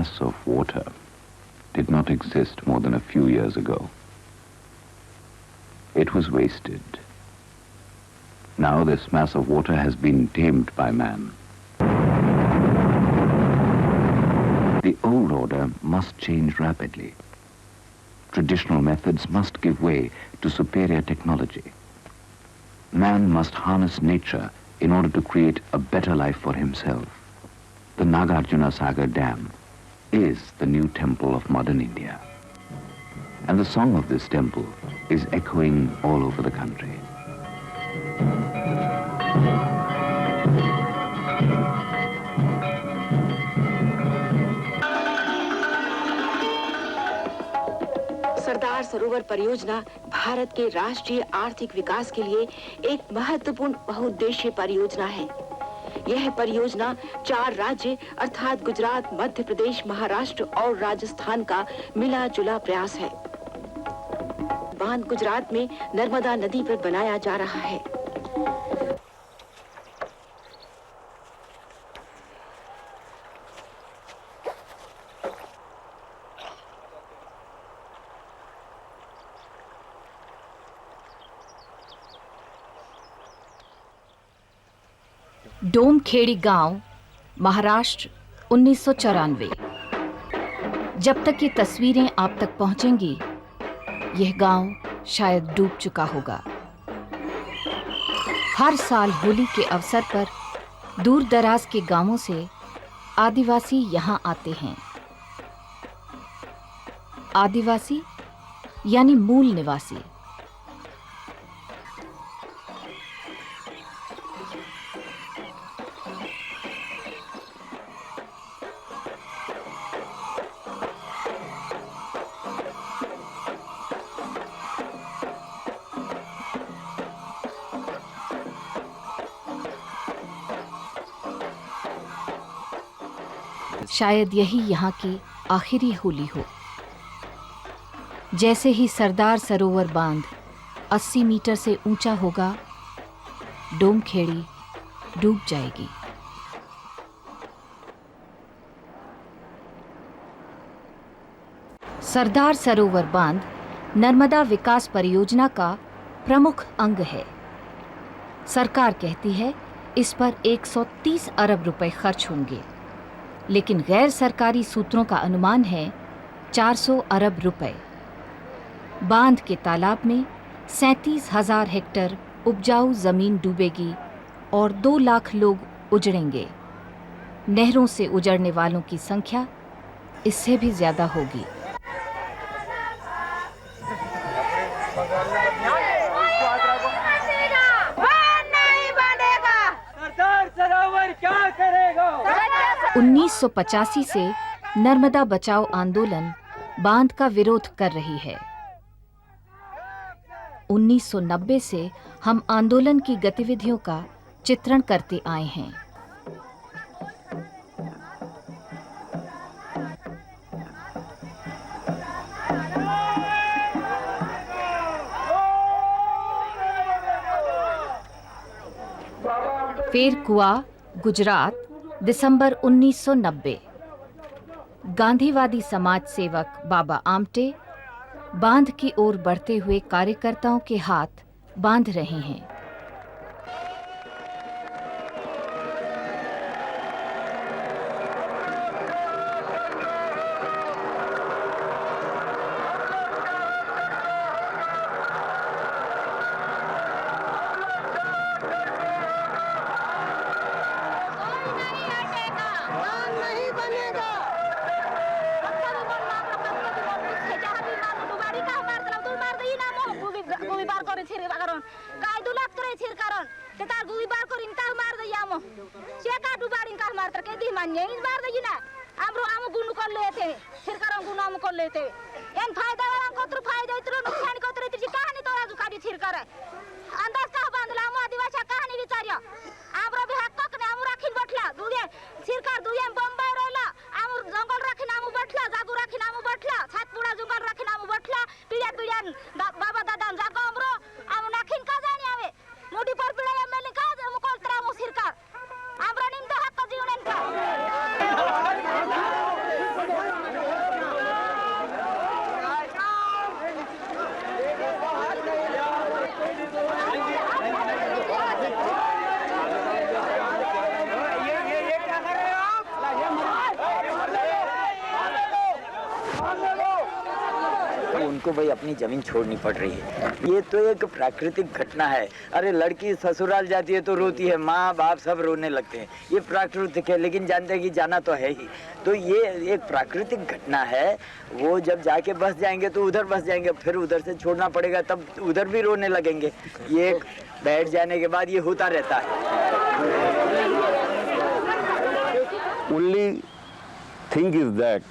mass of water did not exist more than a few years ago. It was wasted. Now this mass of water has been tamed by man. The old order must change rapidly. Traditional methods must give way to superior technology. Man must harness nature in order to create a better life for himself. The Nagarjuna Sagar Dam is the new temple of modern India. And the song of this temple is echoing all over the country. Sardar Sarovar परियोजना भारत के राष्ट्रीय आर्थिक विकास के लिए एक महत्वपूर्ण बहुउद्देशीय परियोजना है। यह परियोजना 4 राज्य अर्थात गुजरात, मध्य प्रदेश, महाराष्ट्र और राजस्थान का मिला जुला प्रयास है। बांध गुजरात में नर्मदा नदी पर बनाया जा रहा है। डोमखेड़ी गांव, महाराष्ट्र, 1994। जब तक ये तस्वीरें आप तक पहुंचेंगी, यह गांव शायद डूब चुका होगा। हर साल होली के अवसर पर दूर दराज के गांवों से आदिवासी यहां आते हैं। आदिवासी यानी मूल निवासी। शायद यही यहाँ की आखिरी होली हो। जैसे ही सरदार सरोवर बांध 80 मीटर से ऊंचा होगा, डोमखेड़ी डूब जाएगी। सरदार सरोवर बांध नर्मदा विकास परियोजना का प्रमुख अंग है। सरकार कहती है इस पर 130 अरब रुपए खर्च होंगे, लेकिन गैर सरकारी सूत्रों का अनुमान है 400 अरब रुपए। बांध के तालाब में 37,000 हेक्टेयर उपजाऊ जमीन डूबेगी और 2 लाख लोग उजड़ेंगे। नहरों से उजड़ने वालों की संख्या इससे भी ज्यादा होगी। सरदार सरोवर क्या करेगा? 1985 से नर्मदा बचाओ आंदोलन बांध का विरोध कर रही है। 1990 से हम आंदोलन की गतिविधियों का चित्रण करते आए हैं। फेरकुआ, गुजरात, दिसंबर 1990। गांधीवादी समाज सेवक बाबा आमटे बांध की ओर बढ़ते हुए कार्यकर्ताओं के हाथ बांध रहे हैं। उनको भाई अपनी ज़मीन छोड़नी पड़ रही है। ये तो एक प्राकृतिक घटना है। अरे लड़की ससुराल जाती है तो रोती है, माँ बाप सब रोने लगते हैं, ये प्राकृतिक है, लेकिन जानते हैं कि जाना तो है ही। तो ये एक प्राकृतिक घटना है। वो जब जाके बस जाएंगे तो उधर बस जाएंगे, फिर उधर से छोड़ना पड़ेगा, तब उधर भी रोने लगेंगे। ये बैठ जाने के बाद ये होता रहता है। Only thing is that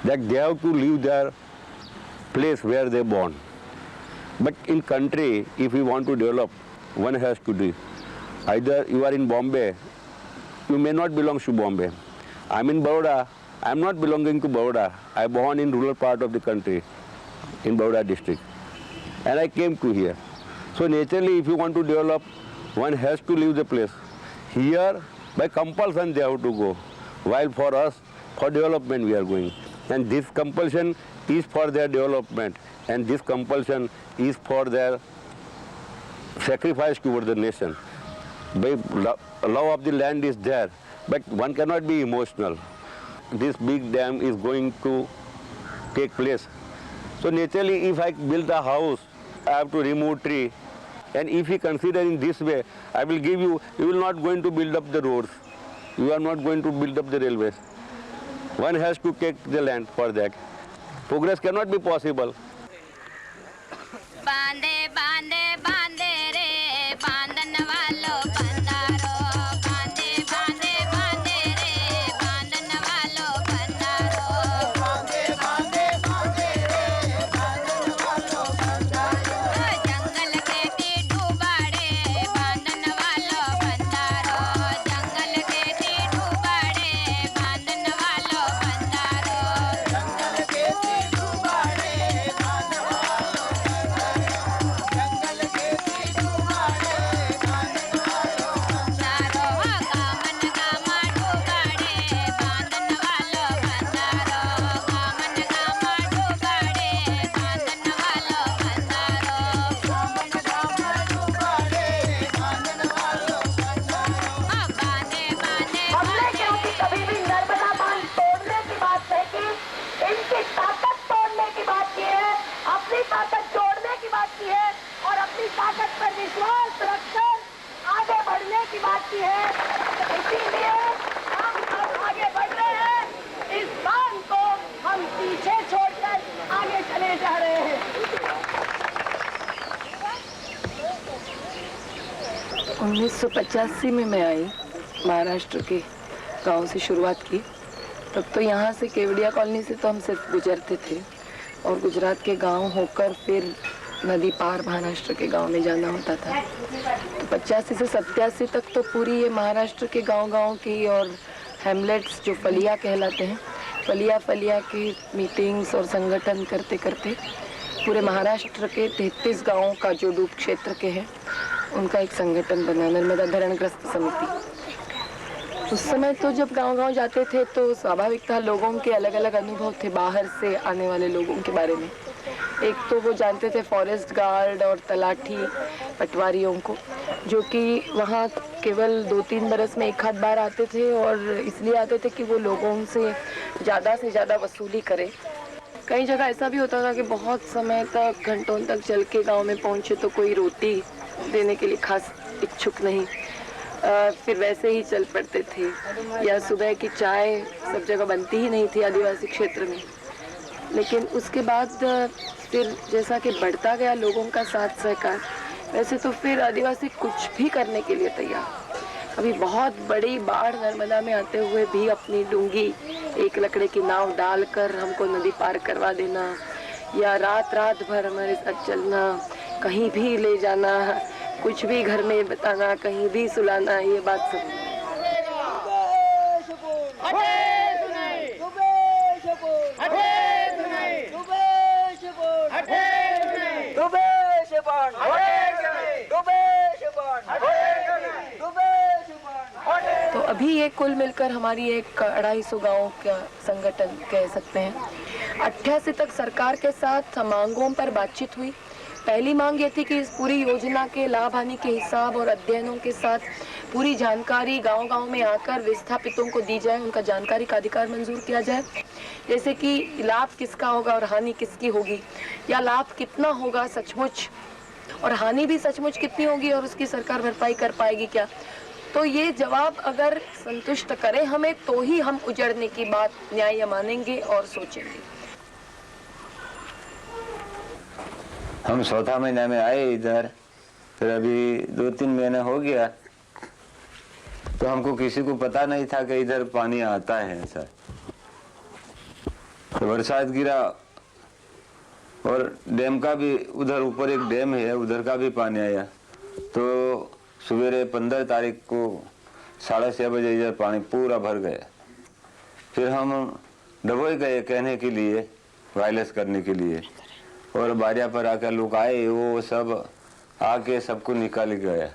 they have to leave their place where they born. But in country, if we want to develop, one has to do. Either you are in Bombay, you may not belong to Bombay. I'm in Baroda, I'm not belonging to Baroda. I born in rural part of the country, in Baroda district. And I came to here. So naturally, if you want to develop, one has to leave the place. Here, by compulsion they have to go. While for us, for development we are going. And this compulsion is for their development. And this compulsion is for their sacrifice toward the nation. By love of the land is there, but one cannot be emotional. This big dam is going to take place. So naturally, if I build a house, I have to remove tree. And if you consider in this way, I will give you, you will not going to build up the roads. You are not going to build up the railways. One has to take the land for that. Progress cannot be possible. बांधे बांधे बांधे रे बांधन वालों बंदारो बांधे बांधे बांधे रे बांधन वालों बंदारो बांधे बांधे बांधे रे बांधन वालों बंदारो जंगल के ती डूबाड़े बांधन वालों बंदारो जंगल के ती डूबाड़े बांधन वालों बंदारो जंगल के ती डूबाड़े बांधन हमने क्योंकि कभी भी नर्मदा बांध तोड़ने की बात नहीं की, इनकी ताकत तोड़ने की बात की है, अपनी ताकत जोड़ने की बात की है और अपनी ताकत पर विश्वास रखकर आगे बढ़ने की बात की है। इसीलिए हम अब आगे बढ़ रहे हैं। इस बांध को हम पीछे छोड़कर आगे चले जा रहे हैं। 1985 में मैं आई, महाराष्ट्र के गांव से शुरुआत की। तब तो यहाँ से केवड़िया कॉलोनी से तो हम सिर्फ गुजरते थे और गुजरात के गांव होकर फिर नदी पार महाराष्ट्र के गांव में जाना होता था। तो 85 से 87 तक तो पूरी ये महाराष्ट्र के गांव-गांव की और हैमलेट्स जो फलिया कहलाते हैं, फलिया की मीटिंग्स और संगठन करते करते पूरे महाराष्ट्र के 33 गाँवों का जो डूब क्षेत्र के हैं उनका एक संगठन बना, नर्मदा धरणग्रस्त समिति। उस समय तो जब गांव-गांव जाते थे तो स्वाभाविक था लोगों के अलग अलग अनुभव थे बाहर से आने वाले लोगों के बारे में। एक तो वो जानते थे फॉरेस्ट गार्ड और तलाठी पटवारियों को, जो कि वहाँ केवल 2-3 बरस में एक आध बार आते थे और इसलिए आते थे कि वो लोगों से ज़्यादा वसूली करें। कई जगह ऐसा भी होता था कि बहुत समय तक घंटों तक चल के गाँव में पहुँचे तो कोई रोटी देने के लिए खास इच्छुक नहीं, फिर वैसे ही चल पड़ते थे। या सुबह की चाय सब जगह बनती ही नहीं थी आदिवासी क्षेत्र में। लेकिन उसके बाद फिर जैसा कि बढ़ता गया लोगों का साथ सहकार, वैसे तो फिर आदिवासी कुछ भी करने के लिए तैयार। अभी बहुत बड़ी बाढ़ नर्मदा में आते हुए भी अपनी डूंगी एक लकड़े की नाव डालकर हमको नदी पार करवा देना, या रात भर हमारे साथ चलना, कहीं भी ले जाना, कुछ भी घर में बताना, कहीं भी सुलाना, ये बात सब। तो अभी ये कुल मिलकर हमारी एक 250 गाँव का संगठन कह सकते हैं। 88 तक सरकार के साथ मांगों पर बातचीत हुई। पहली मांग ये थी कि इस पूरी योजना के लाभ हानि के हिसाब और अध्ययनों के साथ पूरी जानकारी गांव-गांव में आकर विस्थापितों को दी जाए, उनका जानकारी का अधिकार मंजूर किया जाए। जैसे कि लाभ किसका होगा और हानि किसकी होगी, या लाभ कितना होगा सचमुच और हानि भी सचमुच कितनी होगी और उसकी सरकार भरपाई कर पाएगी क्या। तो ये जवाब अगर संतुष्ट करे हमें तो ही हम उजड़ने की बात न्याय मानेंगे और सोचेंगे। हम चौथा महीने में आए इधर, फिर अभी 2-3 महीने हो गया, तो हमको किसी को पता नहीं था कि इधर पानी आता है सर। तो बरसात गिरा और डैम का भी, उधर ऊपर एक डैम है, उधर का भी पानी आया। तो सवेरे 15 तारीख को 6:30 बजे इधर पानी पूरा भर गया। फिर हम डबोई गए कहने के लिए, वायरलेस करने के लिए, और बारिया पर आकर लोग आए, वो सब आके सबको निकाल गया।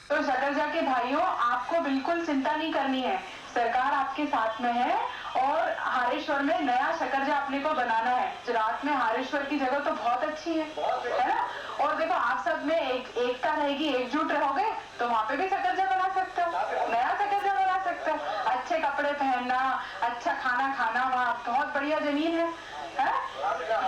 तो सकरजा के भाइयों, आपको बिल्कुल चिंता नहीं करनी है, सरकार आपके साथ में है और हारेश्वर में नया सकरजा अपने को बनाना है। गुजरात में हारेश्वर की जगह तो बहुत अच्छी है ना। और देखो आप सब में एकता रहेगी, एकजुट रहोगे तो वहाँ पे भी सकरजा बना सकते हो, नया सकरजा बना सकते हो। अच्छे कपड़े पहनना, अच्छा खाना खाना, वहाँ बहुत बढ़िया जमीन है,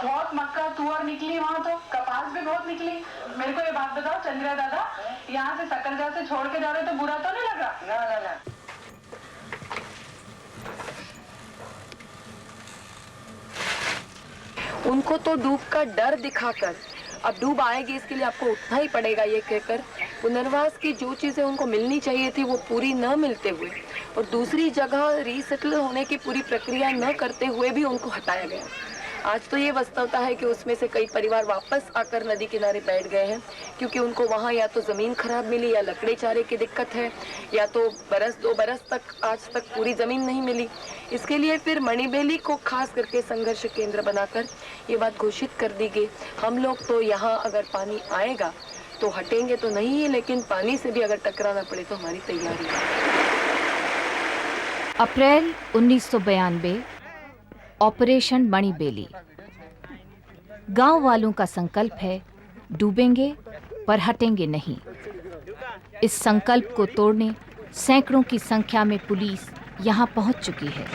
बहुत मक्का तुअर निकली वहाँ, तो कपास भी बहुत निकली। मेरे को ये बात बताओ चंद्रिया दादा, यहाँ से सकरजा से छोड़ के जा रहे तो बुरा तो नहीं लगा? ना। उनको तो डूब का डर दिखाकर अब डूब आएगी इसके लिए आपको उठना ही पड़ेगा ये कहकर पुनर्वास की जो चीजें उनको मिलनी चाहिए थी वो पूरी न मिलते हुए और दूसरी जगह रीसेटल होने की पूरी प्रक्रिया न करते हुए भी उनको हटाया गया। आज तो ये वास्तवता है कि उसमें से कई परिवार वापस आकर नदी किनारे बैठ गए हैं क्योंकि उनको वहाँ या तो ज़मीन खराब मिली या लकड़े चारे की दिक्कत है या तो 2 बरस तक आज तक पूरी ज़मीन नहीं मिली। इसके लिए फिर मणिबेली को खास करके संघर्ष केंद्र बनाकर ये बात घोषित कर दी गई, हम लोग तो यहाँ अगर पानी आएगा तो हटेंगे तो नहीं है, लेकिन पानी से भी अगर टकराना पड़े तो हमारी तैयारी है। अप्रैल 1992 ऑपरेशन मणिबेली। गांव वालों का संकल्प है डूबेंगे पर हटेंगे नहीं। इस संकल्प को तोड़ने सैकड़ों की संख्या में पुलिस यहां पहुंच चुकी है।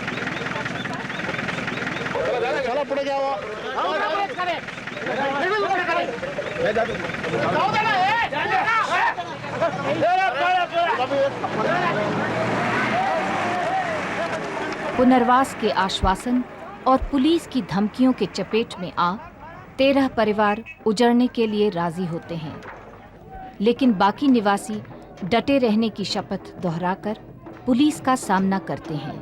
पुनर्वास के आश्वासन और पुलिस की धमकियों के चपेट में आ 13 परिवार उजड़ने के लिए राजी होते हैं, लेकिन बाकी निवासी डटे रहने की शपथ दोहराकर पुलिस का सामना करते हैं।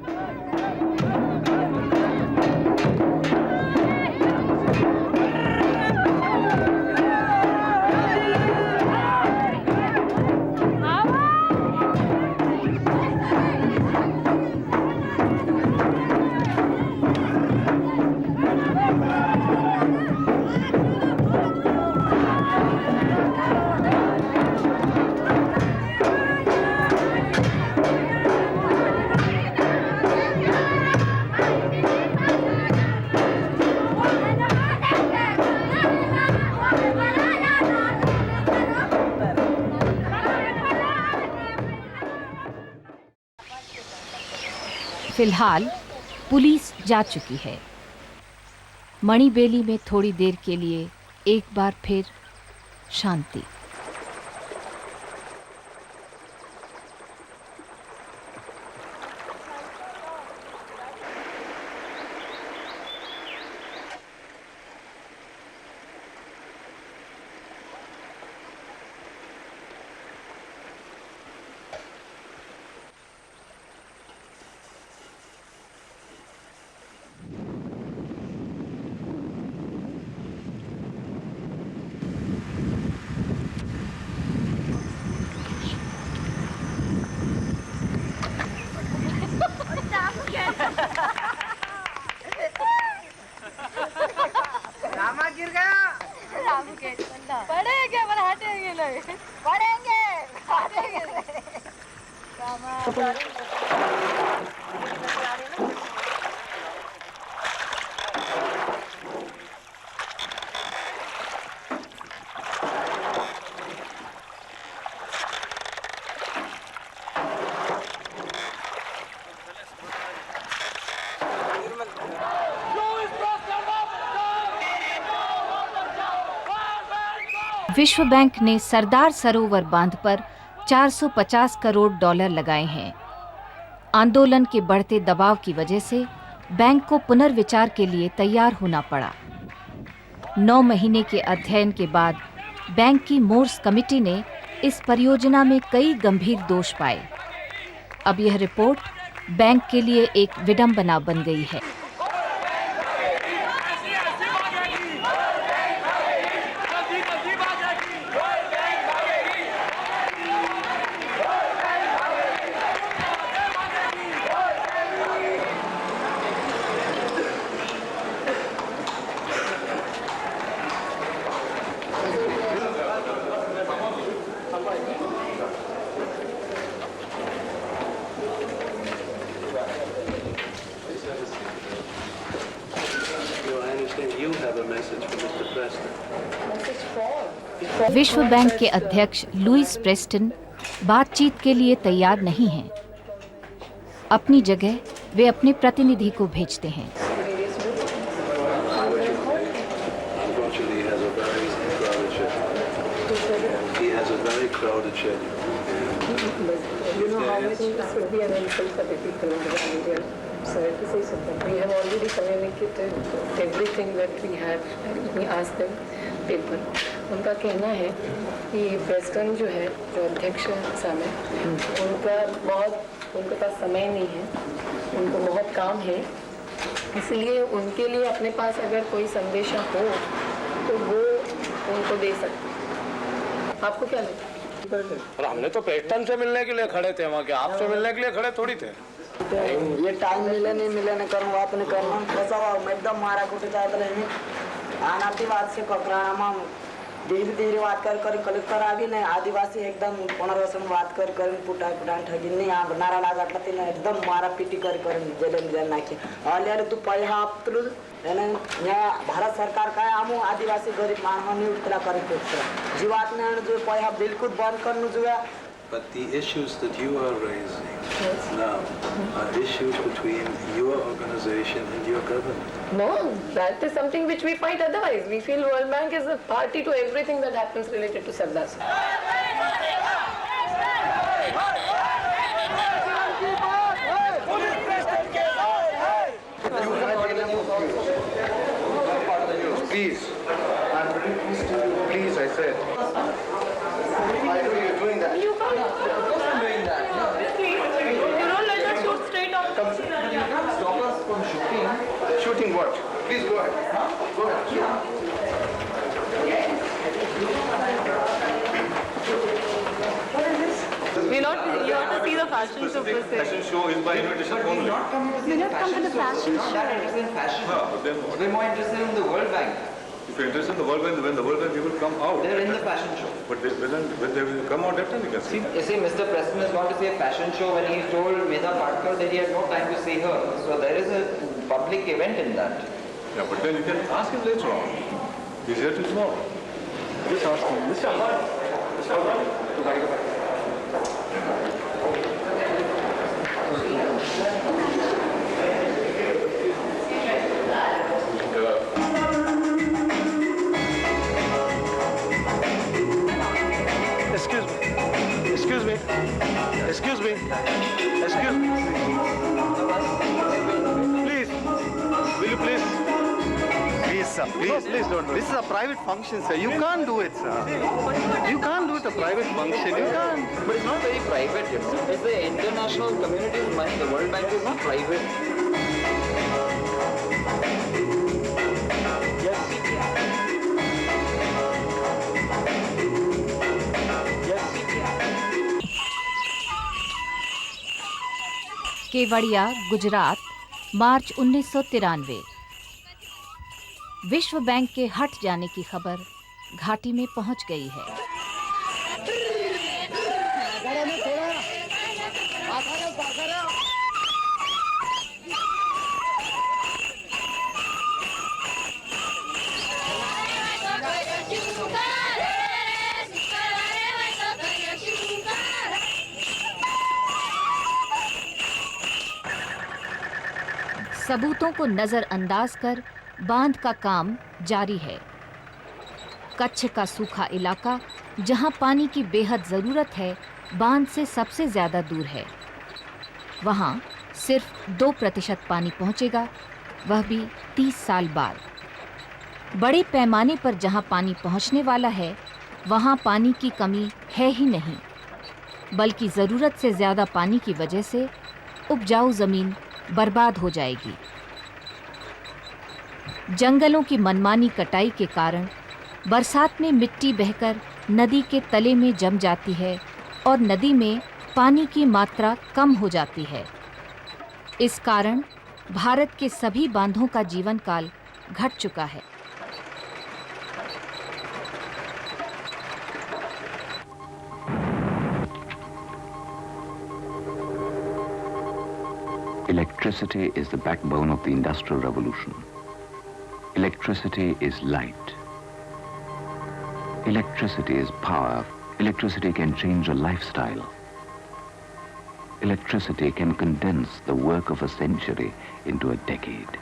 फिलहाल पुलिस जा चुकी है। मणिबेली में थोड़ी देर के लिए एक बार फिर शांति। रामा गिर गया। रामू के पढ़ेंगे पर हटेंगे नहीं, पढ़ेंगे हटेंगे नहीं। रामा विश्व बैंक ने सरदार सरोवर बांध पर 450 करोड़ डॉलर लगाए हैं। आंदोलन के बढ़ते दबाव की वजह से बैंक को पुनर्विचार के लिए तैयार होना पड़ा। 9 महीने के अध्ययन के बाद बैंक की मोर्स कमेटी ने इस परियोजना में कई गंभीर दोष पाए। अब यह रिपोर्ट बैंक के लिए एक विडंबना बन गई है। विश्व बैंक के अध्यक्ष लुईस प्रेस्टन बातचीत के लिए तैयार नहीं हैं। अपनी जगह वे अपने प्रतिनिधि को भेजते हैं। So let me say something. We have already communicated everything that we had. Let me ask them paper. उनका कहना है कि प्रेस्टन जो है, जो अध्यक्ष है सामने, उनके पास समय नहीं है, उनको बहुत काम है, इसलिए उनके लिए अपने पास अगर कोई संदेशा हो तो वो उनको दे सकते। आपको क्या लगता है? और हमने तो प्रेस्टन से मिलने के लिए खड़े थे, वहाँ के आपसे मिलने के लिए खड़े थोड़ी थे। ये टाइम मिले नहीं करूँ बात नहीं करना कैसा एकदम मारा कुटे जाता नहीं आनाती बात से पकड़ाना धीरे धीरे बात कर कलेक्टर आगे नहीं आदिवासी एकदम पुनर्वसन बात कर पुटान ठगी नहीं यहाँ नारा लागाटला तिने एकदम मारा पीटी कर जेल नाखी अलिअलि तू पैसा आपतलू यहाँ भारत सरकार काय आमू आदिवासी गरीब मानव उठला करें जीवात ने जो पैसा बिल्कुल बंद करने जो है। But the issues that you are raising now are issues between your organization and your government. No, that is something which we fight otherwise. We feel World Bank is a party to everything that happens related to Sardar. Please, I said. Why are you doing that? You can't doing that. You don't let us shoot straight on. Stop us from shooting. Shooting what? Please go ahead. Go ahead. You want to see the fashion show per se. Fashion show is by invitation only. We're not come to the fashion show. We're more interested in the World Bank. If you're interested in the World Bank, when the World Bank people come out. They're in the fashion show. But when they will come out, that time you can see. You see, Mr. Preston has gone to see a fashion show when he told Medha Patkar that he had no time to see her. So there is a public event in that. Yeah, but then you can ask him later on. He's here till tomorrow. Just ask him. Excuse me. Please, will you please? Please, sir. Please don't do it. This is a private function, sir. You can't do it, sir. You can't do it a private function. You can't. But it's not very private, you know. It's the international community's money. The World Bank is not private. Kevadia, Gujarat, मार्च 1993। विश्व bank के हट जाने की खबर घाटी में पहुंच गई है। सबूतों को नजरअंदाज कर बांध का काम जारी है। कच्छ का सूखा इलाका, जहां पानी की बेहद ज़रूरत है, बांध से सबसे ज़्यादा दूर है। वहां सिर्फ 2% पानी पहुंचेगा, वह भी 30 साल बाद। बड़े पैमाने पर जहां पानी पहुंचने वाला है, वहां पानी की कमी है ही नहीं, बल्कि ज़रूरत से ज़्यादा पानी की वजह से उपजाऊ ज़मीन बर्बाद हो जाएगी। जंगलों की मनमानी कटाई के कारण बरसात में मिट्टी बहकर नदी के तले में जम जाती है और नदी में पानी की मात्रा कम हो जाती है। इस कारण भारत के सभी बांधों का जीवन काल घट चुका है। Electricity is the backbone of the Industrial Revolution. Electricity is light. Electricity is power. Electricity can change a lifestyle. Electricity can condense the work of a century into a decade.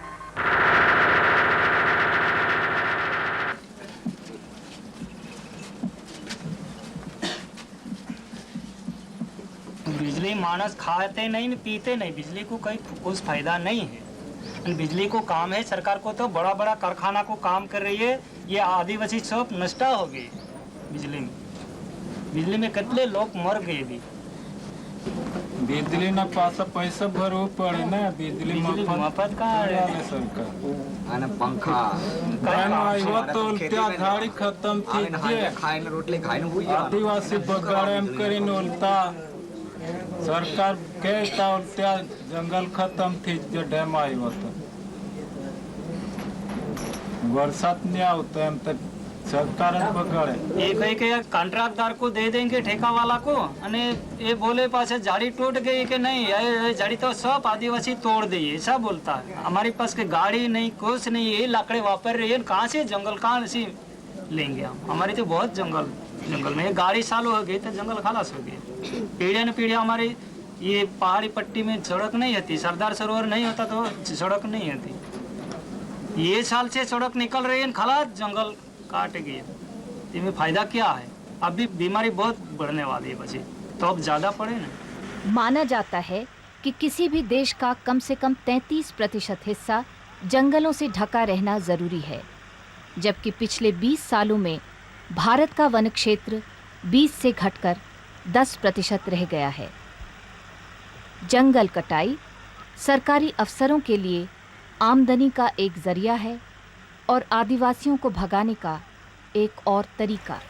बिजली मानस खाते नहीं पीते नहीं, बिजली को कोई कुछ फायदा नहीं है। बिजली को काम है, सरकार को तो बड़ा बड़ा कारखाना को काम कर रही है, ये आदिवासी सब नष्ट हो गए। बिजली में कितने लोग मर गए भी। बिजली ना पास पैसा भरव पड़े ना, बिजली मफत का सरकार पंखा तो त्या झाड़ी खत्म थी, आदिवासी बगाड़े करीन उल्टा सरकार कहता उल्टा जंगल खत्म थी, जो डैम आई वो तो बरसात नहीं आता है, तक सरकार बगाड़े एक कॉन्ट्रैक्टदार को दे देंगे, ठेका वाला को, अने ये बोले पास झाड़ी टूट गई कि नहीं, ये झाड़ी तो सब आदिवासी तोड़ दी, ऐसा बोलता है। हमारे पास के गाड़ी नहीं, कुछ नहीं, ये लाकड़े वापर रही है, कहाँ से जंगल कहाँ से लेंगे हम? हमारे तो बहुत जंगल में गाड़ी चालू हो गई तो जंगल खालास हो गए। पीढ़िया न पीढ़िया हमारी ये पहाड़ी पट्टी में सड़क नहीं होती, सरदार सरोवर नहीं होता तो सड़क नहीं होती। ये साल से सड़क निकल रही है, खालास जंगल काट गए, इसमें फायदा क्या है? अभी बीमारी बहुत बढ़ने वाली है बच्चे, तो अब ज़्यादा पड़े ना। माना जाता है कि किसी भी देश का कम से कम 33% हिस्सा जंगलों से ढका रहना ज़रूरी है, जबकि पिछले 20 सालों में भारत का वन क्षेत्र 20 से घटकर 10% रह गया है। जंगल कटाई सरकारी अफसरों के लिए आमदनी का एक जरिया है और आदिवासियों को भगाने का एक और तरीका।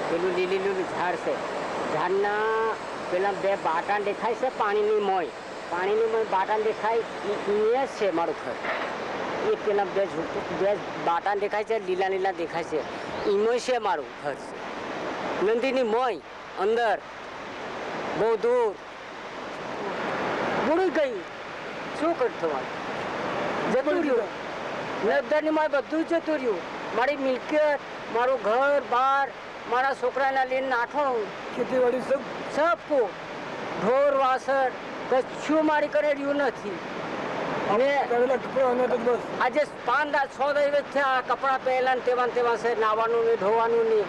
પેલું લીલી લીલું ઝાડ છે, ઝાડના પેલા બે બાટાન દેખાય છે, પાણીની મોય બાટાન દેખાય, એ છે મારું ઘર। એ પેલા બે બાટાન દેખાય છે, લીલા લીલા દેખાય છે, એમાં છે મારું ઘર છે। નંદીની મોય અંદર બહુ દૂર બુડી ગઈ, શું થવાનું? જતું રહ્યું નર્મદાની માય, બધું જતું રહ્યું. મારી મિલકત, મારું ઘર બાર, મારા છોકરાના લઈને નાઠો, ખેતીવાડી સબ કો ઢોર વાસણ કશું મારી કરે રહ્યું નથી. અને આજે 5-6 દિવસ થયા કપડાં પહેલા ને તેવા છે, નાવાનું નહીં, ધોવાનું નહીં.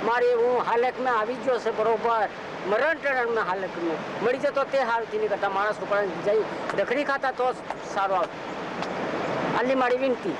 મારી હું હાલતમાં આવી ગયો છે બરોબર, મરણ ટરણમાં હાલતમાં મળી જતો તે હાલથી નહીં કરતા મારા છોકરાને જઈ રખડી ખાતા તો સારું આવતું. આટલી મારી વિનંતી.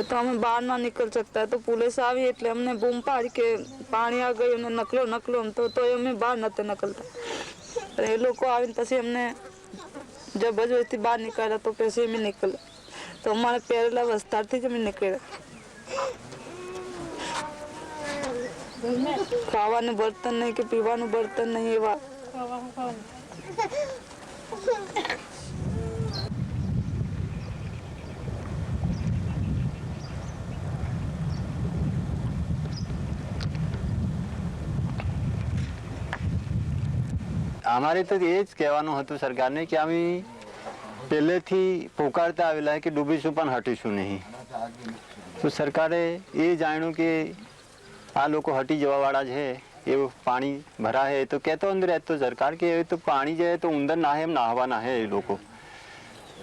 तो हमें बाहर ना निकल सकता है, तो पुलिस आई એટલે हमने बूम पाड़ी के पानी आ गई, हमने नकलो तो हमें बाहर नते निकलता. ये लोग को आવીને પછી हमने जबरदस्ती बाहर निकाला तो कैसे में निकला, तो हमारे पैरला विस्तार थी जब निकले. खावाने बर्तन नहीं के पीवाने बर्तन नहीं है वा. અમારે તો એ જ કહેવાનું હતું સરકારને કે અમે પહેલેથી પોકારતા આવેલા કે ડૂબીશું પણ હટીશું નહીં. તો સરકારે એ જાણ્યું કે આ લોકો હટી જવાવાળા છે, એવું પાણી ભરાય તો કહેતો અંદર રહેતો સરકાર કે તો પાણી જાય તો ઉંદર નાહે એમ નાહવા નાહે એ લોકો.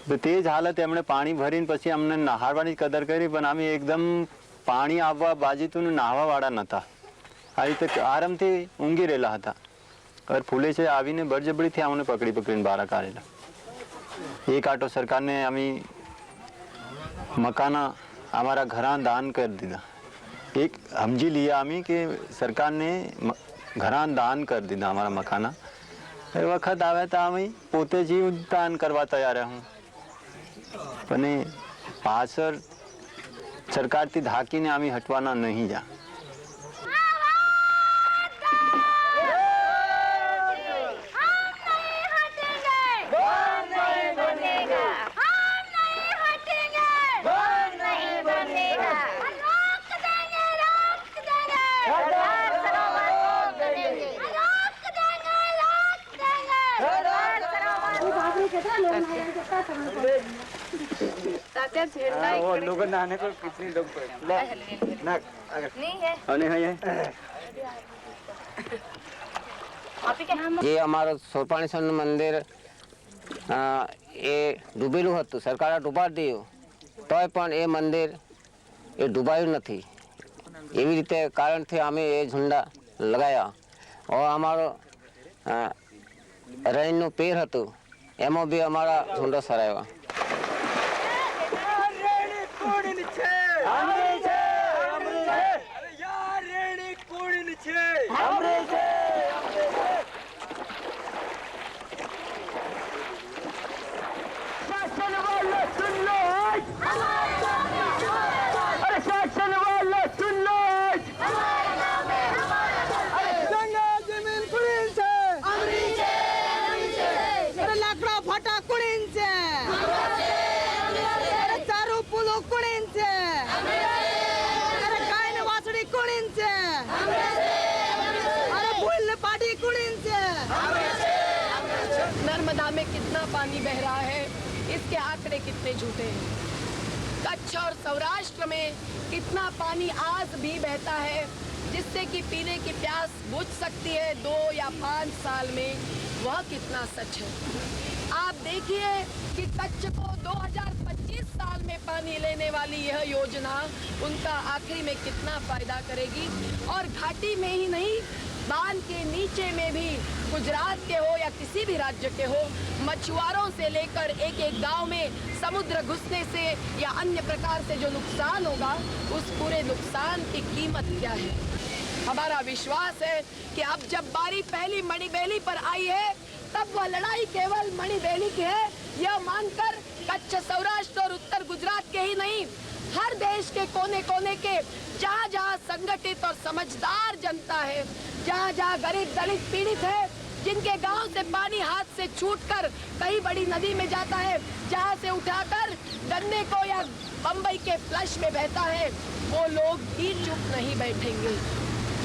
તો તે જ હાલત એમણે પાણી ભરીને પછી અમને નાહવાની કદર કરી, પણ અમે એકદમ પાણી આવવા બાજીતું નાહવાવાળા નહોતા. આ રીતે આરામથી ઊંઘી રહેલા હતા. और पुलिस आवीने बरजबरीથી अमने पकड़ी बहार काढेला. एक आटो सरकारने आम्ही मकाना हमारा घरा दान कर दिला. एक समझी लिया आम्ही कि सरकारने घरा दान कर दिला हमारा मकाना. हर वक्त आवे तो आम्ही पोते जीव दान करवा तैयार हूँ, पण पाछळ सरकारથી ढाकीने आम्ही हटवाना नहीं जा. ये अमारो सोपाणेश्वर मंदिर ए डूबेलू हतुं, सरकारे डूबाड़ी दियो तोय पण ए मंदिर ए डूबायु नथी. एवी रीते कारण थी अमे ए झंडा लगाया. और अमारो रहीनु पेर हतुं एमां बी अमारा झंडो सराव्या. नर्मदा में कितना पानी बह रहा है, इसके आंकड़े कितने झूठे हैं. कच्छ और सौराष्ट्र में कितना पानी आज भी बहता है, जिससे कि पीने की प्यास बुझ सकती है 2 या 5 साल में, वह कितना सच है. आप देखिए कि कच्छ को 2025 साल में पानी लेने वाली यह योजना उनका आखिरी में कितना फायदा करेगी. और घाटी में ही नहीं, बांध के नीचे गुजरात के हो या किसी भी राज्य के हो, मछुआरों से लेकर एक एक गांव में समुद्र घुसने से या अन्य प्रकार से जो नुकसान होगा, उस पूरे नुकसान की कीमत क्या है। हमारा विश्वास है कि अब जब बारी पहली मणिबेली पर आई है, तब वह लड़ाई केवल मणिबेली की है, यह मानकर कच्छ, सौराष्ट्र और उत्तर गुजरात के ही नहीं, हर देश के कोने कोने के जहाँ जहाँ संगठित और समझदार जनता है, जहाँ जहाँ गरीब दलित पीड़ित है, जिनके गांव से पानी हाथ से छूटकर कहीं बड़ी नदी में जाता है, जहाँ से उठाकर गन्ने को या बम्बई के फ्लश में बहता है, वो लोग भी चुप नहीं बैठेंगे।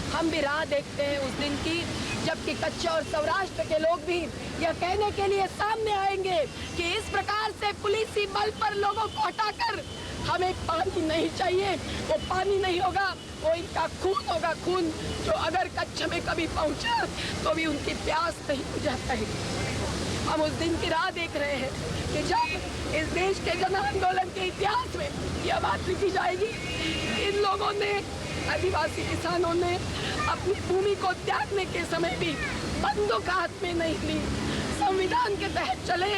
हम भी राह देखते हैं उस दिन की, जबकि कच्छ और सौराष्ट्र के लोग भी यह कहने के लिए सामने आएंगे कि इस प्रकार से पुलिसी बल पर लोगों को हटाकर हमें पानी नहीं चाहिए। वो पानी नहीं होगा, वो इनका खून होगा, खून जो अगर कच्छ में कभी पहुंचा तो भी उनकी प्यास नहीं बुझा पाएगी। हम उस दिन की राह देख रहे हैं कि जब इस देश के जन आंदोलन के इतिहास में यह बात लिखी जाएगी, इन लोगों ने, आदिवासी किसानों ने अपनी भूमि को त्यागने के समय भी बंदूक हाथ में नहीं ली, संविधान के तहत चले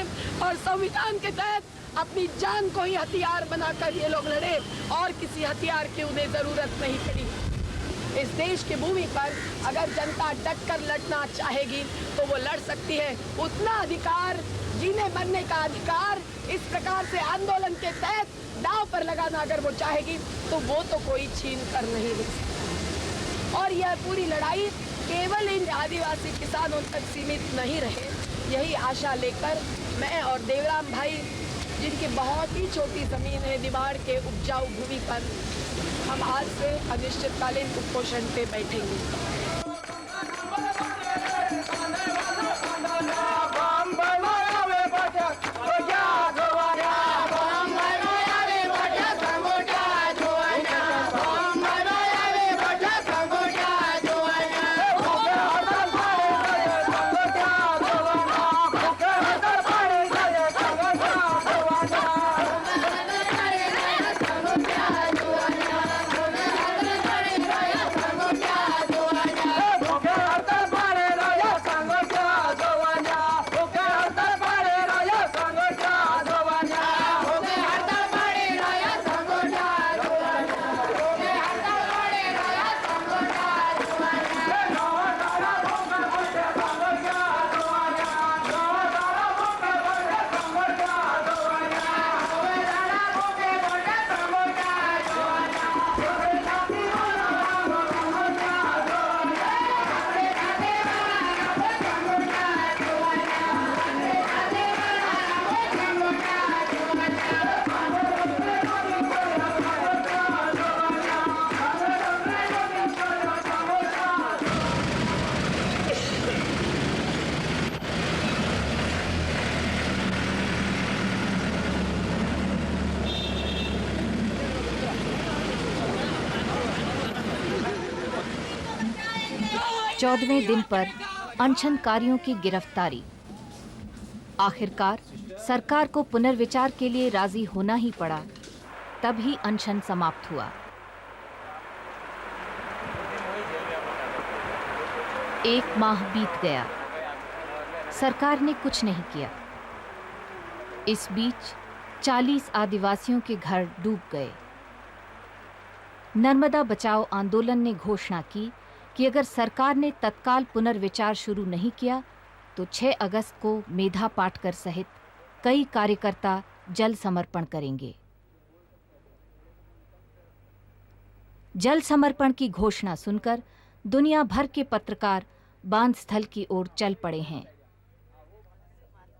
और संविधान के तहत अपनी जान को ही हथियार बनाकर ये लोग लड़े और किसी हथियार की उन्हें जरूरत नहीं पड़ी। इस देश की भूमि पर अगर जनता डट कर लड़ना चाहेगी तो वो लड़ सकती है। उतना अधिकार, जीने बनने का अधिकार, इस प्रकार से आंदोलन के तहत दांव पर लगाना अगर वो चाहेगी तो वो तो कोई छीन कर नहीं ले सकता। और यह पूरी लड़ाई केवल इन आदिवासी किसानों तक सीमित नहीं रहे, यही आशा लेकर मैं और देवराम भाई, जिनकी बहुत ही छोटी जमीन है दिवाड़ के उपजाऊ भूमि पर, हम आज से अनिश्चितकालीन कुपोषण पे बैठेंगे। चौदहवें दिन पर अनशनकारियों की गिरफ्तारी। आखिरकार सरकार को पुनर्विचार के लिए राजी होना ही पड़ा, तभी अनशन समाप्त हुआ। एक माह बीत गया, सरकार ने कुछ नहीं किया। इस बीच 40 आदिवासियों के घर डूब गए। नर्मदा बचाओ आंदोलन ने घोषणा की कि अगर सरकार ने तत्काल पुनर्विचार शुरू नहीं किया तो 6 अगस्त को मेधा पाटकर सहित कई कार्यकर्ता जल समर्पण करेंगे। जल समर्पण की घोषणा सुनकर दुनिया भर के पत्रकार बांध स्थल की ओर चल पड़े हैं।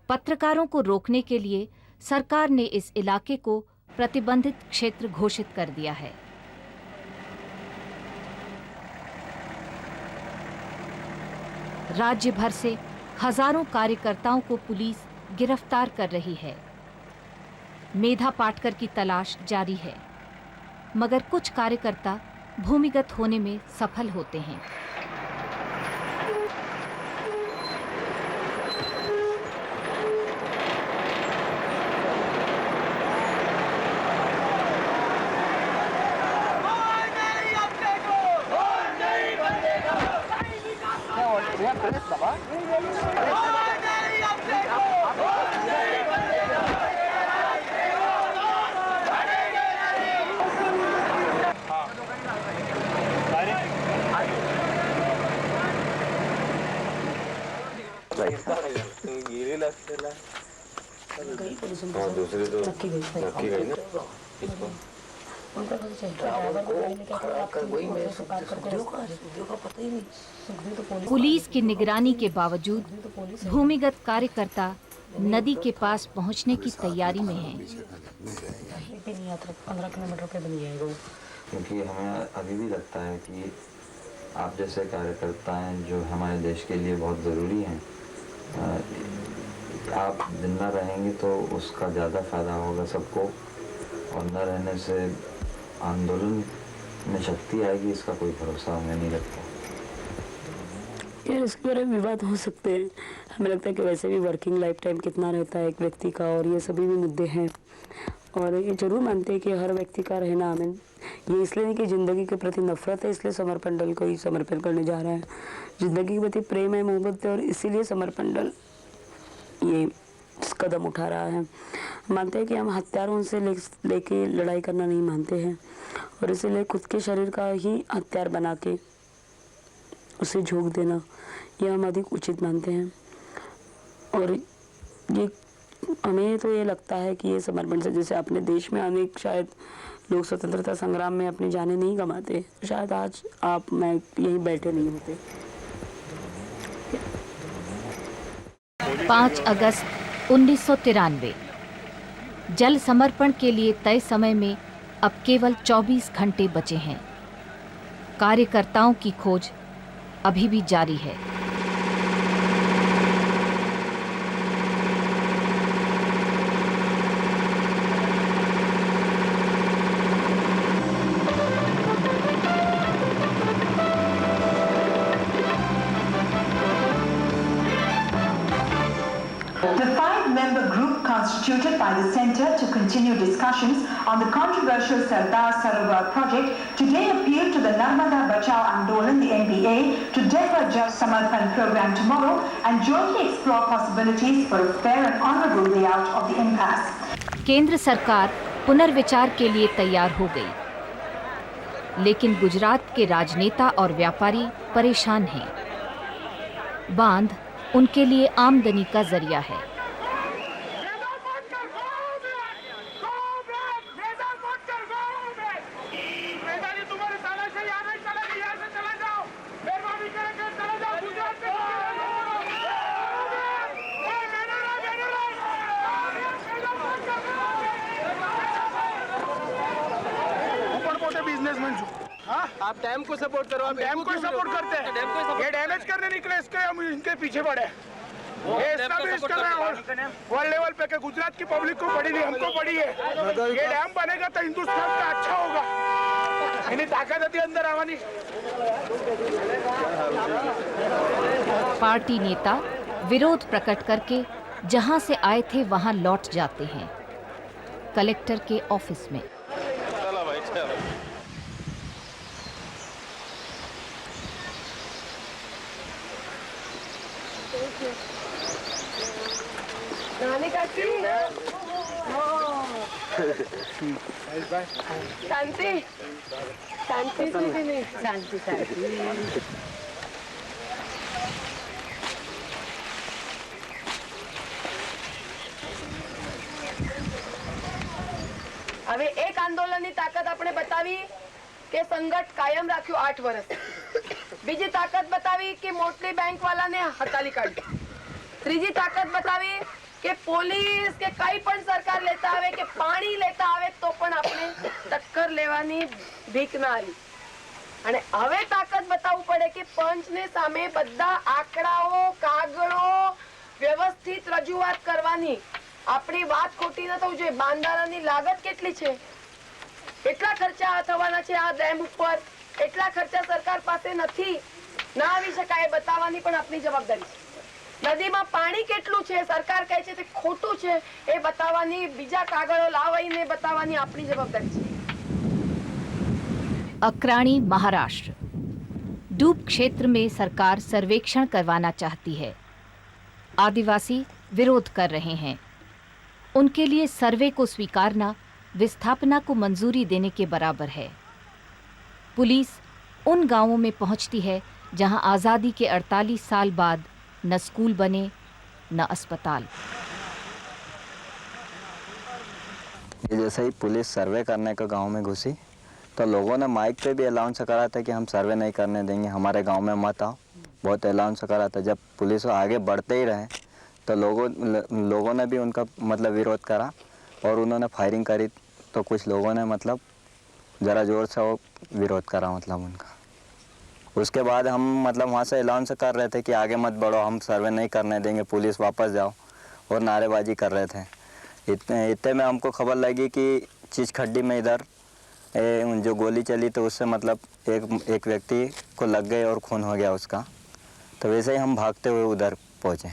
पत्रकारों को रोकने के लिए सरकार ने इस इलाके को प्रतिबंधित क्षेत्र घोषित कर दिया है। राज्य भर से हजारों कार्यकर्ताओं को पुलिस गिरफ्तार कर रही है। मेधा पाटकर की तलाश जारी है, मगर कुछ कार्यकर्ता भूमिगत होने में सफल होते हैं। प्रेस बाबा दूसरे तो नक्की गई ना इसको पुलिस की निगरानी के बावजूद भूमिगत कार्यकर्ता नदी के पास पहुंचने की तैयारी में हैं। 15 किलोमीटर के बन जाएगा, क्योंकि हमें अभी भी लगता है कि आप जैसे कार्यकर्ता हैं जो हमारे देश के लिए बहुत ज़रूरी हैं। आप जिंदा रहेंगे तो उसका ज़्यादा फायदा होगा सबको, और न रहने से आंदोलन में शक्ति आएगी, इसका कोई भरोसा हमें नहीं लगता। यार इसके बारे में विवाद हो सकते हैं। हमें लगता है कि वैसे भी वर्किंग लाइफ टाइम कितना रहता है एक व्यक्ति का, और ये सभी भी मुद्दे हैं। और ये जरूर मानते हैं कि हर व्यक्ति का रहना, हमें ये इसलिए नहीं कि ज़िंदगी के प्रति नफरत है इसलिए समर्पण दल को ही समर्पण करने जा रहा है। ज़िंदगी के प्रति प्रेम है, मोहब्बत है, और इसीलिए समर्पण दल ये कदम उठा रहा है। मानते हैं कि हम हथियारों से लेके लड़ाई करना नहीं मानते हैं, और इसीलिए खुद के शरीर का ही हथियार बना के उसे झोंक देना ये हम अधिक उचित मानते हैं। और ये हमें तो ये लगता है कि ये समर्पण से, जैसे अपने देश में अनेक शायद लोग स्वतंत्रता संग्राम में अपनी जानें नहीं गंवाते, तो शायद आज आप मैं यहीं बैठे नहीं होते। 5 अगस्त 1993 जल समर्पण के लिए तय समय में अब केवल 24 घंटे बचे हैं। कार्यकर्ताओं की खोज अभी भी जारी है। The 5-member group constituted by the Centre to continue discussions on the controversial Sardar Sarovar project today appealed to the Narmada Bachao Andolan, the NBA, to defer Jal Samarpan program tomorrow and jointly explore possibilities for a fair and honourable layout of the impasse. केंद्र सरकार पुनर्विचार के लिए तैयार हो गई, लेकिन गुजरात के राजनेता और व्यापारी परेशान हैं। बांध उनके लिए आमदनी का जरिया है। बिजनेसमैन आप डैम को सपोर्ट करो, आप डैम को सपोर्ट करते हैं। ये डैमेज करने निकले, इसके हम इनके पीछे पड़े। ये एस्टैब्लिश कर रहे हैं वर्ल्ड लेवल पे, गुजरात की पब्लिक को पड़ी नहीं, हमको पड़ी है। ये डैम बनेगा तो हिंदुस्तान का अच्छा होगा। इन्हीं ताकत होती अंदर आवानी। पार्टी नेता विरोध प्रकट करके जहां से आए थे वहां लौट जाते हैं। कलेक्टर के ऑफिस में शांति शांति शांति शांति। હવે એક આંદોલનની તાકાત આપણે બતાવી કે સંગઠ કાયમ રાખ્યું 8 વર્ષ। બીજી તાકાત બતાવી કે મોટી બેંક વાળાને હટાવી કાઢી। ત્રીજી તાકાત બતાવી કે પોલીસ કે કઈ પણ સરકાર લેતા આવે કે પાણી લેતા આવે તો પણ આપણે ટક્કર લેવાની ભીખ ના આવી। અને હવે તાકાત બતાવવું પડે કે પંચને સામે બધા આંકડાઓ કાગળો વ્યવસ્થિત રજૂઆત કરવાની। આપણી વાત ખોટી ન થવું જોઈએ। બાંધારાની લાગત કેટલી છે, કેટલા ખર્ચા થવાના છે આ ડેમ ઉપર, એટલા ખર્ચા સરકાર પાસે નથી, ના આવી શકાય બતાવવાની પણ આપણી જવાબદારી છે। નદીમાં પાણી કેટલું છે સરકાર કહે છે તે ખોટું છે એ બતાવવાની, બીજા કાગળો લાવીને બતાવવાની આપણી જવાબદારી છે। अक्राणी महाराष्ट्र डूब क्षेत्र में सरकार सर्वेक्षण करवाना चाहती है। आदिवासी विरोध कर रहे हैं। उनके लिए सर्वे को स्वीकारना विस्थापना को मंजूरी देने के बराबर है। पुलिस उन गांवों में पहुंचती है जहां आज़ादी के 48 साल बाद न स्कूल बने न अस्पताल। ये जैसे ही पुलिस सर्वे करने को गांव में घुसी तो लोगों ने माइक पे भी अनाउंस करा था कि हम सर्वे नहीं करने देंगे, हमारे गांव में मत आओ, बहुत अनाउंस करा था। जब पुलिस आगे बढ़ते ही रहे तो लोगों ने भी उनका मतलब विरोध करा और उन्होंने फायरिंग करी। तो कुछ लोगों ने मतलब ज़रा ज़ोर से वो विरोध करा मतलब उनका। उसके बाद हम मतलब वहाँ से अनाउंस कर रहे थे कि आगे मत बढ़ो, हम सर्वे नहीं करने देंगे, पुलिस वापस जाओ, और नारेबाजी कर रहे थे। इतने में हमको खबर लगी कि चीज खड्डी में इधर जो गोली चली तो उससे मतलब एक व्यक्ति को लग गई और खून हो गया उसका। तो वैसे ही हम भागते हुए उधर पहुँचे।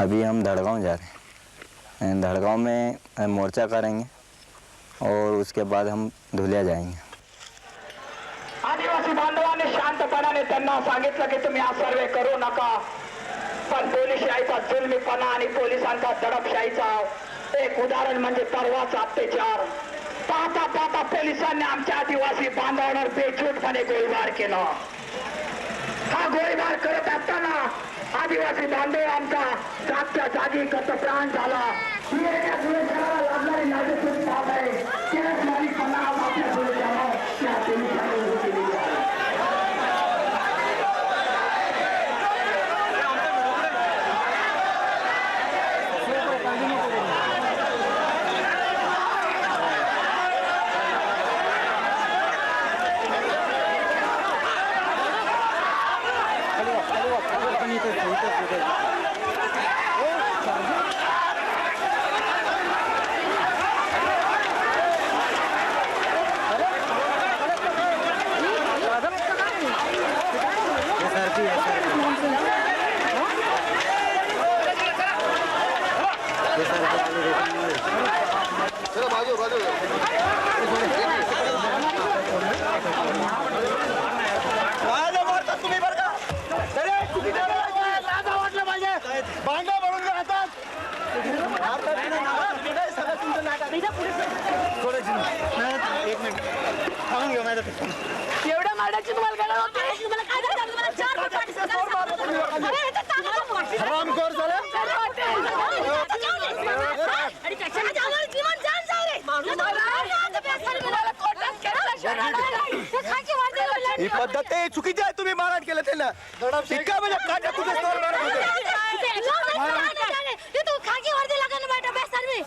अभी हम धड़गांव जा रहे हैं। धड़गांव में मोर्चा करेंगे और उसके बाद हम धुलिया जाएंगे। आदिवासी बांधवांनी शांतपणाने त्यांना सांगितलं की तुम्ही हा सर्वे करू नका, पण पोलिसशाहीचा जुलमीपणा आणि पोलिसांचा दडपशाहीचा एक उदाहरण म्हणजे परवाचा अत्याचार। पाहता पाहता पोलिसांनी आमच्या आदिवासी बांधवांवर बेछूटपणे गोळीबार केला। हा गोळीबार करत असताना आदिवासी बांधव आमचा जागच्या जागी गतप्राण झाला। ही एका पोलिसाला लागणारी नाजूक बाब आहे। केरळपणा आपल्या पोलिसाला त्या पोलिसांनी उभी केलेली आहे। एवढ्या मारण्याची तुम्हाला गरज होती? मला काय झालं? तुम्हाला 4 फूट पाठीशी अरे हे तर चांगलं हरामखोर झालं। आणि कशाला जाणार? जीवन जान जाऊ रे। मला कोर्टात केलं ही पद्धत आहे चुकीची आहे। तुम्ही मारहाण केलं त्यांना शिक्का म्हणजे काटा तुझे स्टोर मारत होते। तू खाकी वर्दी लगाने बैठा बेसर में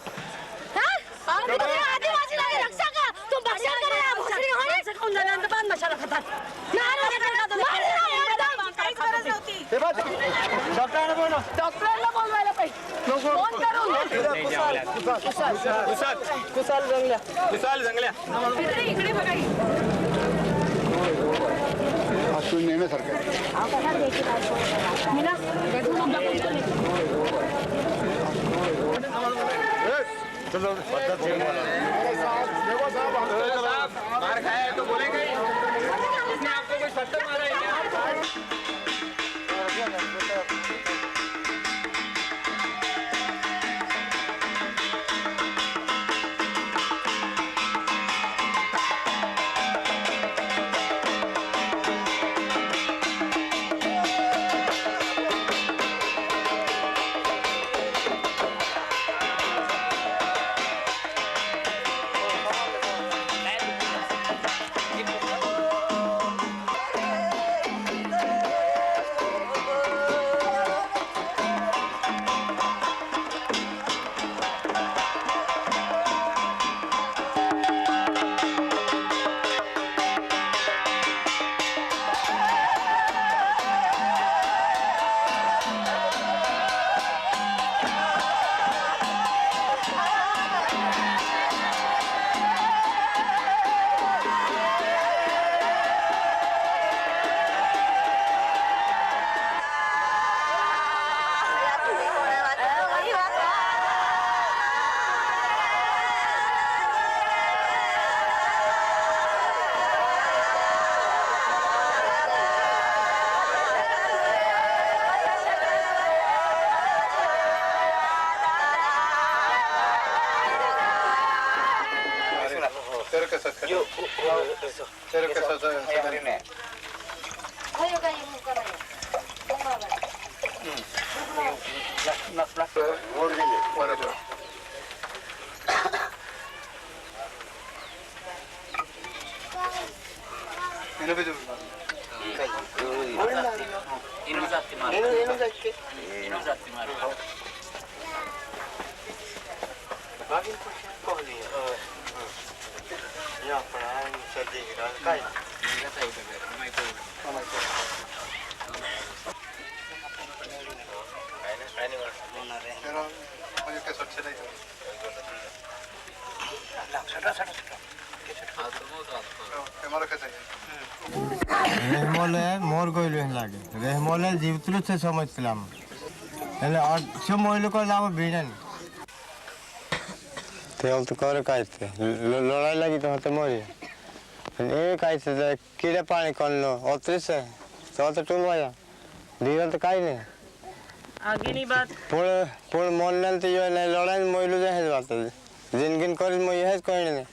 हां आदिवासी लागे रक्षा का तुम बख्शा करे भोसड़ी होने से कौन जाने अंत बाद मशाला खतर काही गरज नव्हती। हे बघ डॉक्टरांना बोलव। डॉक्टरांना बोलवायला पाहिजे। फोन करून कुसाल जंगल्या इकडे बघा। तू नेण्यासारखं चलो मार खाया है तो बोलेंगे इसने आपको कोई पत्थर मारा है क्या? রেহমলে মোর গইল লাগে রেহমলে জীবতলু সে সমঝলাম তাহলে আর সব মহিলা করে নাম বিনেন তেল তো করে কাইতে লড়াই লাগি তো হতে মরি এ কাইতে কিরে পানি করলো অত্রিসে তো টুল ভাইয়া দিরা তো কাই নে आगे नहीं बात पूर्ण मन नलते जो है लड़ाई मोइलू जाए बात जिनगिन कर मोई है कोई नहीं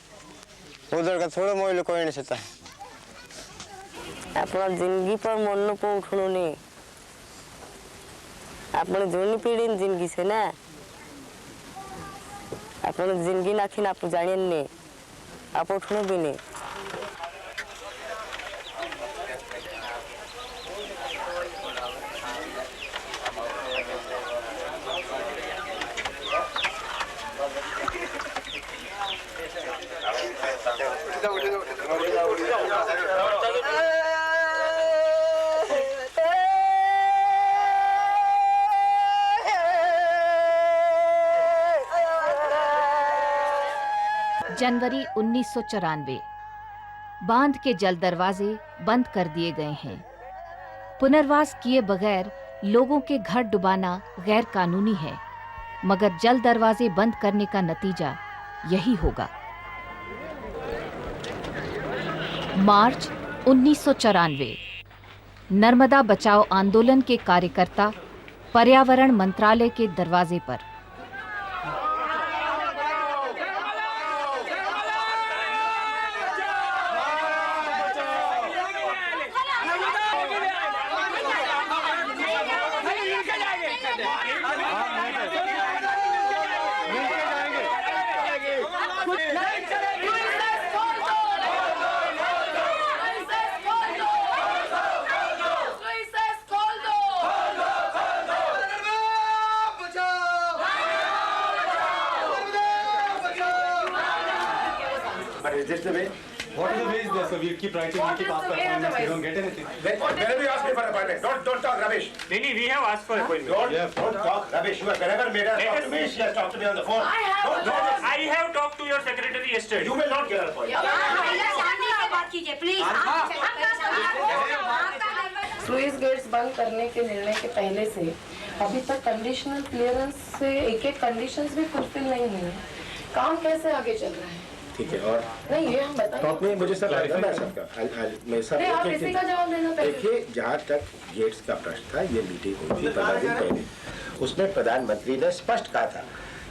उधर का थोड़ा मोइलू कोई नहीं सकता अपना जिंदगी पर मन को उठनो नहीं अपने जोनी पीढ़ी जिंदगी से ना अपने जिंदगी नाखिन आप जानिए नहीं आप उठनो भी नहीं जनवरी 1994 बांध के जल दरवाजे बंद कर दिए गए हैं। पुनर्वास किए बगैर लोगों के घर डुबाना गैर कानूनी है, मगर जल दरवाजे बंद करने का नतीजा यही होगा। मार्च 1994 नर्मदा बचाओ आंदोलन के कार्यकर्ता पर्यावरण मंत्रालय के दरवाजे पर। Is this the way? What is the way is there? So we keep writing, we keep asking for appointments, we don't get anything. Whenever you ask me for appointment, don't talk rubbish. Really, we have asked for appointment. Don't talk rubbish. You have whenever made her talk to me, she has talked to me on the phone. I have talked to your secretary yesterday. You will not get her appointment. बात कीजिए please. Sluice gets बंद करने के निर्णय के पहले से अभी तक कंडीशनल क्लियरेंस से एक कंडीशंस भी फुलफिल नहीं हुई है। काम कैसे आगे चल रहा है? ठीक है और नहीं ये हम बताएं। टॉप में मुझे सब मैं सबका मैं सब नहीं आप इसी का जवाब देना पहले। देखिए जहाँ तक गेट्स का प्रश्न था ये मीटिंग हुई थी 15 दिन पहले, उसमें प्रधानमंत्री ने स्पष्ट कहा था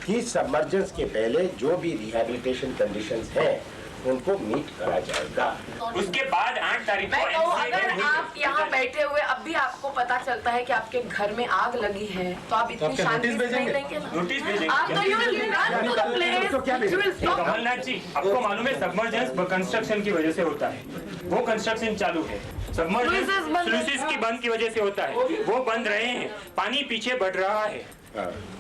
कि सबमर्जेंस के पहले जो भी रिहैबिलिटेशन कंडीशंस हैं उनको मीट करा जाएगा। उसके बाद 8 तारीख को अगर आप यहाँ बैठे हुए अब भी आपको पता चलता है कि आपके घर में आग लगी है तो आप इतनी शांति से नहीं लेंगे ना? नोटिस भेजेंगे। आप तो you will run to the place, you will stop. Kamal Nath जी आपको मालूम है सबमर्जेंस कंस्ट्रक्शन की वजह से होता है, वो कंस्ट्रक्शन चालू है। सबमर्जेंस स्लुइसेस की बंद की वजह से होता है, वो बंद रहे हैं, पानी पीछे बढ़ रहा है।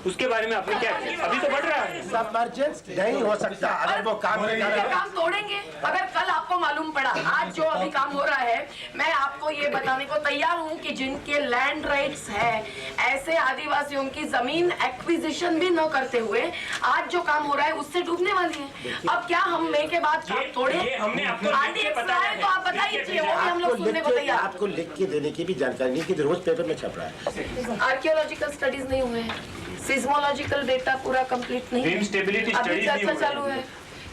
उसके बारे में आपने क्या किया? अभी तो बढ़ रहा है। सबमर्जेंस नहीं हो सकता अगर वो काम नहीं कर रहा। काम तोड़ेंगे अगर कल आपको मालूम पड़ा आज जो अभी काम हो रहा है। मैं आपको ये बताने को तैयार हूँ कि जिनके लैंड राइट्स है ऐसे आदिवासियों की जमीन एक्विजिशन भी न करते हुए आज जो काम हो रहा है उससे डूबने वाली है। अब क्या हम मई के बाद काम तोड़े? हमने आपको तो आप बताइए वो भी हम लोग सुनने को तैयार। आपको लिख के देने की भी जानकारी नहीं कि रोज पेपर में छप रहा है। आर्कियोलॉजिकल स्टडीज नहीं हुए हैं, सिस्मोलॉजिकल डेटा पूरा कंप्लीट नहीं है, अभी चर्चा चालू है।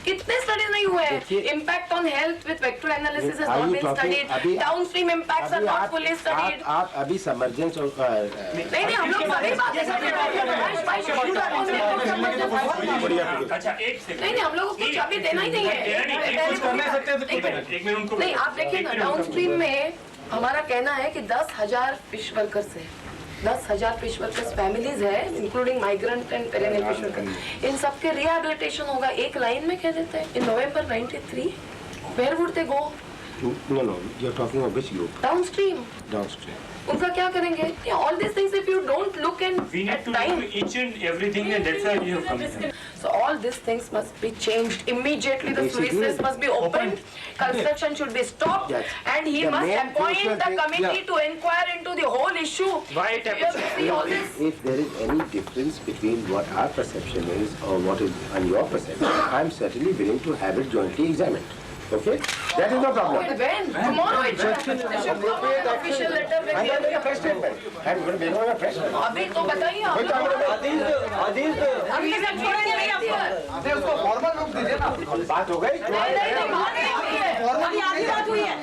कितने स्टडी नहीं हुए हैं? Impact on health with vector analysis has Are not you been talking- studied, अभी- downstream impacts are not fully studied. आप अभी समर्जेंस नहीं हम लोग सारी बातें कर रहे हैं भाई, अच्छा एक सेकंड नहीं हम लोगों को कुछ अभी देना ही नहीं है। नहीं आप देखिए ना, डाउनस्ट्रीम में हमारा कहना है कि 10,000 फिश वर्कर्स है, 10,000 फिश वर्कर्स फैमिलीज है, including migrant and perennial fish worker. इन सबके रिहैबिलिटेशन होगा एक लाइन में कह देते हैं in November 93। Where would they go? No, you're talking of which group? Downstream. उनका क्या करेंगे? All these things, if you don't look and we need to do each and everything, and that's why we have come here. So all these things must be changed immediately. The sluices must be opened. Construction should be stopped, and he must appoint the committee to inquire into the whole issue. Why it happens? See all this. If there is any difference between what our perception is or what is and your perception, I'm certainly willing to have it jointly examined. Okay? That is no problem. When? Tomorrow it should come out an official letter with I'm going to make a press statement. I'm going to make a press statement. अभी तो बताइए आप लोग। अभी से छोड़ेंगे नहीं आप। उसको फॉर्मल लुक दीजिए ना। बात हो गई? नहीं बात नहीं हुई है। अभी आधी बात हुई है।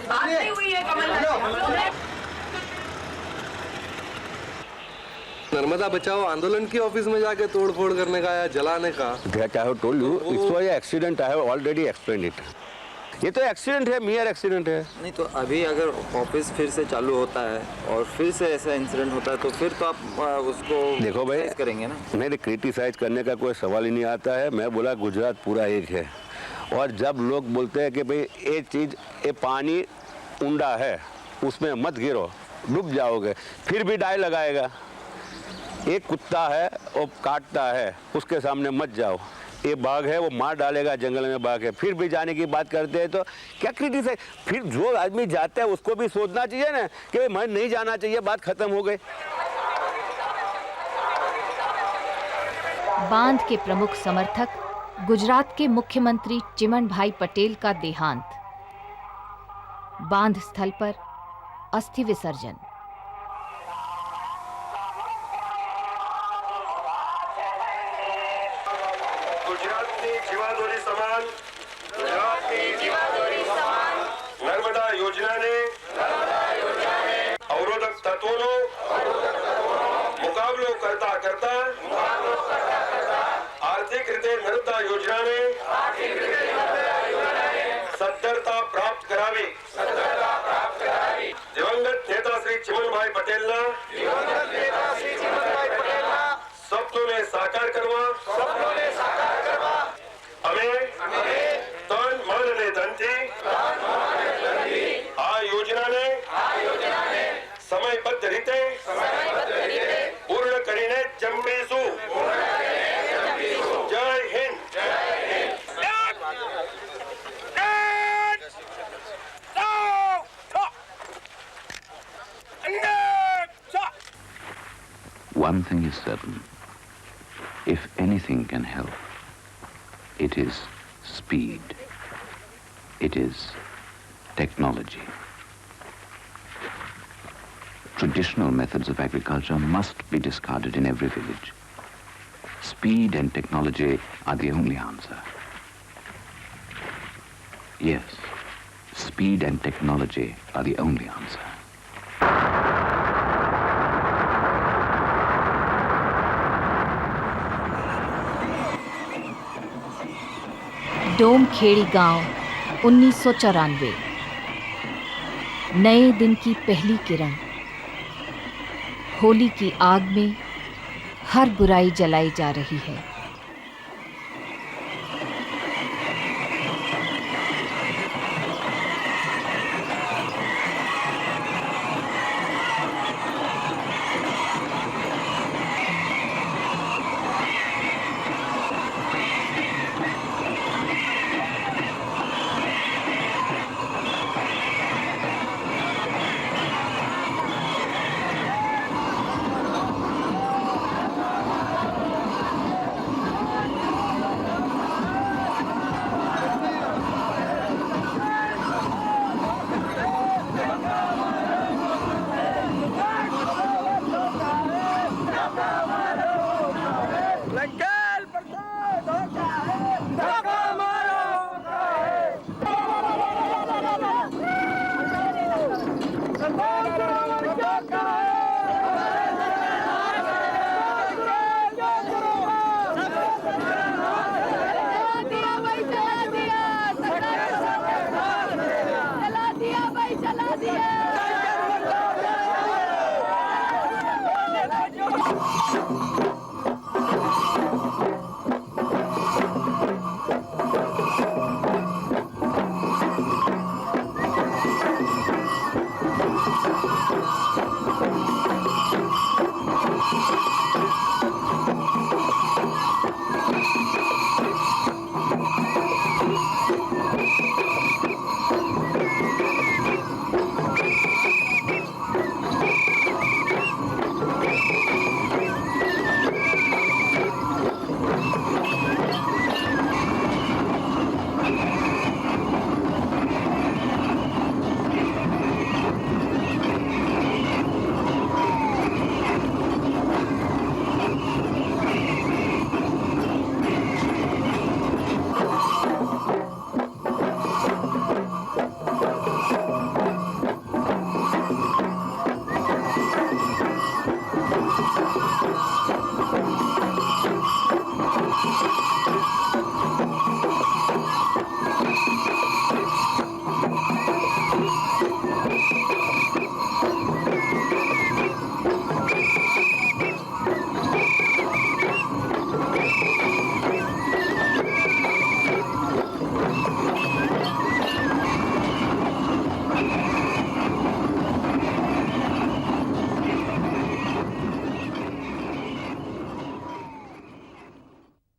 बात नहीं हुई है कमल। नर्मदा बचाओ आंदोलन की ऑफिस में जाके तोड़ फोड़ करने का या जलाने का। That I have told you, it was an accident. I have already explained it. ये तो एक्सीडेंट है, मियर एक्सीडेंट है। नहीं तो अभी अगर ऑफिस फिर से चालू होता है और फिर से ऐसा इंसिडेंट होता है तो फिर तो आप उसको देखो भाई करेंगे ना। नहीं, क्रिटिसाइज करने का कोई सवाल ही नहीं आता है। मैं बोला गुजरात पूरा एक है, और जब लोग बोलते हैं कि भाई ये चीज़, ये पानी उंडा है उसमें मत गिरो डूब जाओगे, फिर भी डाई लगाएगा। एक कुत्ता है वो काटता है, उसके सामने मत जाओ। ये बाघ है वो मार डालेगा, जंगल में बाघ है, फिर भी जाने की बात करते हैं। तो क्या क्रिटिसाइज? फिर जो आदमी जाता है उसको भी सोचना चाहिए ना कि मैं नहीं जाना चाहिए, बात खत्म हो गई। बांध के प्रमुख समर्थक गुजरात के मुख्यमंत्री चिमनभाई पटेल का देहांत। बांध स्थल पर अस्थि विसर्जन। ગુજરાતની જીવાદોરી સમાન નર્મદા યોજનાને અવરોધક તત્વોનો મુકાબલો કરતા આર્થિક રીતે નર્મદા યોજનાને સદ્ધરતા પ્રાપ્ત કરાવી દિવંગત નેતા શ્રી ચિમનભાઈ પટેલના સપનોને સાકાર કરવા અમે તન મન અને ધનથી આ યોજનાને સમયબદ્ધ રીતે પૂર્ણ કરીને જંપીશું। જય Hind. One thing is certain. If anything can help, it is speed. It is technology. Traditional methods of agriculture must be discarded in every village. Speed and technology are the only answer. Yes, speed and technology are the only answer. डोमखेड़ी गांव 1994। नए दिन की पहली किरण। होली की आग में हर बुराई जलाई जा रही है।